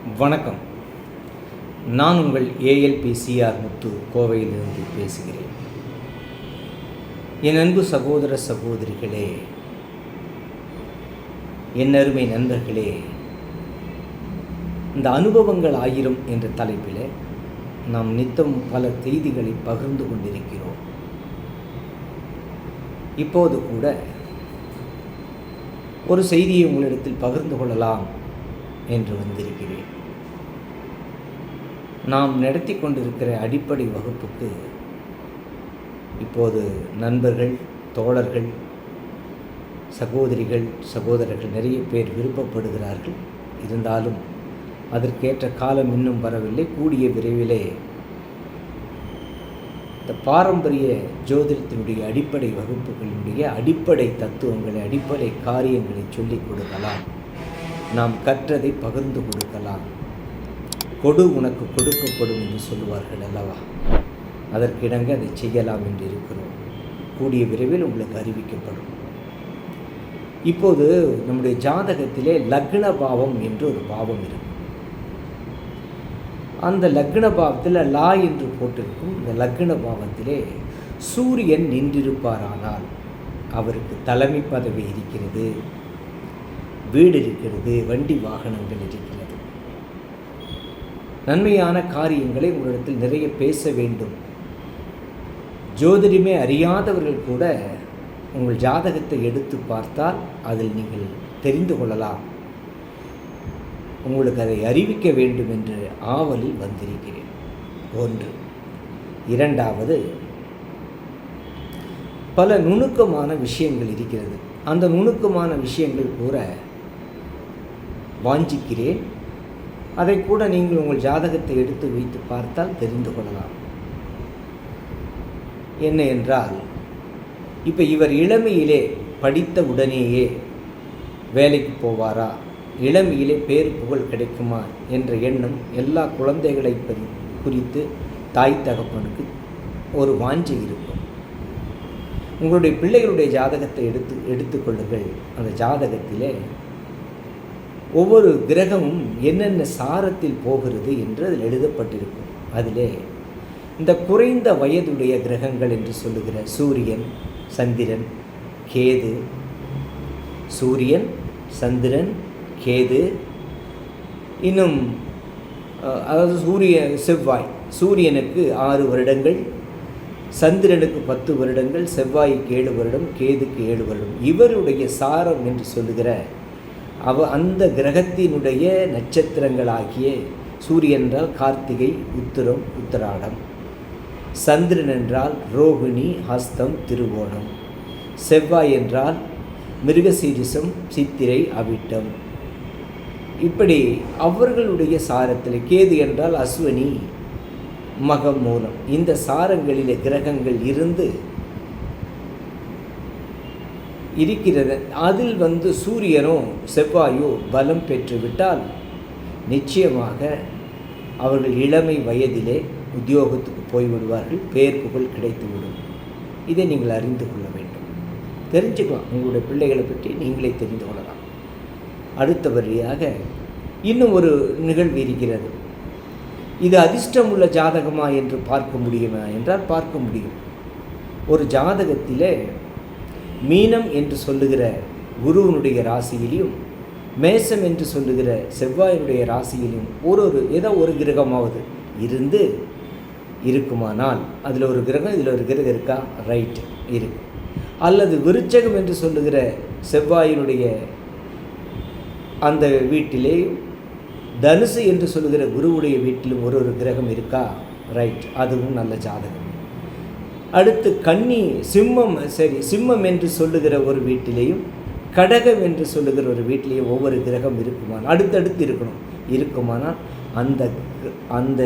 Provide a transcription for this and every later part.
வணக்கம். நான் உங்கள் ALPCR முத்து கோவையிலிருந்து பேசுகிறேன். என் அன்பு சகோதர சகோதரிகளே, என் அருமை நண்பர்களே, இந்த அனுபவங்கள் 1000 என்ற தலைப்பில் நாம் நித்தம் பல செய்திகளை பகிர்ந்து கொண்டிருக்கிறோம். இப்போது கூட ஒரு செய்தியை உங்களிடத்தில் பகிர்ந்து கொள்ளலாம் என்று வந்திருக்கிறேன். நாம் நடத்தி கொண்டிருக்கிற அடிப்படை வகுப்புக்கு இப்போது நண்பர்கள், தோழர்கள், சகோதரிகள், சகோதரர்கள் நிறைய பேர் விருப்பப்படுகிறார்கள். இருந்தாலும் அதற்கேற்ற காலம் இன்னும் வரவில்லை. கூடிய விரைவிலே இந்த பாரம்பரிய ஜோதிடத்தினுடைய அடிப்படை வகுப்புகளினுடைய அடிப்படை தத்துவங்களை, அடிப்படை காரியங்களை சொல்லிக் கொடுக்கலாம். நாம் கற்றதை பகிர்ந்து கொடுக்கலாம். கொடு உனக்கு கொடுக்கப்படும் என்று சொல்லுவார்கள் அல்லவா? அதற்கிணங்க அதை செய்யலாம் என்று இருக்கிறோம். கூடிய விரைவில் உங்களுக்கு அறிவிக்கப்படும். இப்போது நம்முடைய ஜாதகத்திலே லக்ன பாவம் என்று ஒரு பாவம் இருக்கும். அந்த லக்ன பாவத்தில் லா என்று போட்டிருக்கும். இந்த லக்ன பாவத்திலே சூரியன் நின்றிருப்பாரானால் அவருக்கு தலைமை பதவி இருக்கிறது, வீடு இருக்கிறது, வண்டி வாகனங்கள் இருக்கிறது. நன்மையான காரியங்களை உங்களிடத்தில் நிறைய பேச வேண்டும். ஜோதிடமே அறியாதவர்கள் கூட உங்கள் ஜாதகத்தை எடுத்து பார்த்தால் அதில் நீங்கள் தெரிந்து கொள்ளலாம். உங்களுக்கு அதை அறிவிக்க வேண்டும் என்று ஆவலில் வந்திருக்கிறேன். ஒன்று. இரண்டாவது, பல நுணுக்கமான விஷயங்கள் இருக்கிறது. அந்த நுணுக்கமான விஷயங்கள் கூற வாஞ்சிக்கிறேன். அதை கூட நீங்கள் உங்கள் ஜாதகத்தை எடுத்து வைத்து பார்த்தால் தெரிந்து கொள்ளலாம். என்ன என்றால், இப்போ இவர் இளமையிலே படித்த உடனேயே வேலைக்கு போவாரா, இளமையிலே பேர் புகழ் கிடைக்குமா என்ற எண்ணம் எல்லா குழந்தைகளை குறித்து தாய் தகப்பனுக்கு ஒரு வாஞ்சை இருக்கும். உங்களுடைய பிள்ளைகளுடைய ஜாதகத்தை எடுத்துக்கொள்ளுங்கள். அந்த ஜாதகத்திலே ஒவ்வொரு கிரகமும் என்னென்ன சாரத்தில் போகிறது என்று அதில் எழுதப்பட்டிருக்கும். அதிலே இந்த குறைந்த வயதுடைய கிரகங்கள் என்று சொல்லுகிற சூரியன், சந்திரன், கேது, சூரியன், சந்திரன், கேது, இன்னும் அதாவது செவ்வாய். சூரியனுக்கு 6 வருடங்கள், சந்திரனுக்கு 10 வருடங்கள், செவ்வாய்க்கு 7 வருடம், கேதுக்கு 7 வருடம். இவருடைய சாரம் என்று சொல்லுகிற அந்த கிரகத்தினுடைய நட்சத்திரங்களாகிய சூரியன் என்றால் கார்த்திகை, உத்திரம், உத்திராடம், சந்திரன் என்றால் ரோகிணி, ஹஸ்தம், திருவோணம், செவ்வாய் என்றால் மிருகசீரிசம், சித்திரை, அவிட்டம். இப்படி அவர்களுடைய சாரத்தில் கேது என்றால் அஸ்வினி, மகம், மூலம். இந்த சாரங்களிலே கிரகங்கள் இருந்து இருக்கிறது. அதில் சூரியனோ செவ்வாயோ பலம் பெற்றுவிட்டால் நிச்சயமாக அவர்கள் இளமை வயதிலே உத்தியோகத்துக்கு போய்விடுவார்கள், பேர் புகழ் கிடைத்துவிடும். இதை நீங்கள் அறிந்து கொள்ள வேண்டும். தெரிஞ்சுக்கலாம். உங்களுடைய பிள்ளைகளை பற்றி நீங்களே தெரிந்து கொள்ளலாம். அடுத்தபடியாக இன்னும் ஒரு நிகழ்வு இருக்கிறது. இது அதிர்ஷ்டம் உள்ள ஜாதகமா என்று பார்க்க முடியுமா என்றால் பார்க்க முடியும். ஒரு ஜாதகத்திலே மீனம் என்று சொல்லுகிற குருவனுடைய ராசியிலையும், மேசம் என்று சொல்லுகிற செவ்வாயினுடைய ராசியிலும் ஏதோ ஒரு கிரகமாவது இருந்து இருக்குமானால், அதில் ஒரு கிரகம் இதில் ஒரு கிரகம் இருக்கா, ரைட், இருக்கு. அல்லது விருச்சகம் என்று சொல்லுகிற செவ்வாயினுடைய அந்த வீட்டிலே, தனுசு என்று சொல்லுகிற குருவுடைய வீட்டிலும் ஒரு கிரகம் இருக்கா, ரைட், அதுவும் நல்ல ஜாதகம். அடுத்து கன்னி, சிம்மம் என்று சொல்லுகிற ஒரு வீட்டிலேயும், கடகம் என்று சொல்லுகிற ஒரு வீட்டிலேயும் ஒவ்வொரு கிரகம் இருக்குமானால், அடுத்தடுத்து இருக்குமானால் அந்த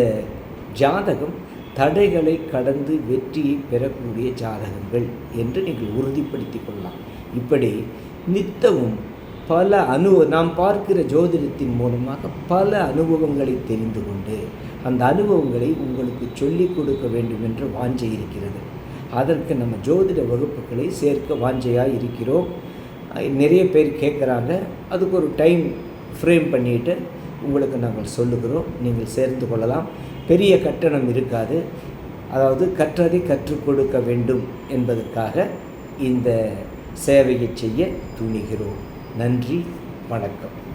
ஜாதகம் தடைகளை கடந்து வெற்றியை பெறக்கூடிய ஜாதகங்கள் என்று நீங்கள் உறுதிப்படுத்தி கொள்ளலாம். இப்படி நித்தமும் பல நாம் பார்க்கிற ஜோதிடத்தின் மூலமாக பல அனுபவங்களை தெரிந்து கொண்டு அந்த அனுபவங்களை உங்களுக்கு சொல்லிக் கொடுக்க வேண்டும் என்ற வாஞ்சை இருக்கிறது. அதற்கு நம்ம ஜோதிட வகுப்புகளை சேர்க்க வாஞ்சையாக இருக்கிறோம். நிறைய பேர் கேட்குறாங்க. அதுக்கு ஒரு டைம் ஃப்ரேம் பண்ணிவிட்டு உங்களுக்கு நாங்கள் சொல்லுகிறோம். நீங்கள் சேர்ந்து கொள்ளலாம். பெரிய கட்டணம் இருக்காது. அதாவது கற்றதை கற்றுக் கொடுக்க வேண்டும் என்பதற்காக இந்த சேவையை செய்ய துணிகிறோம். நன்றி, வணக்கம்.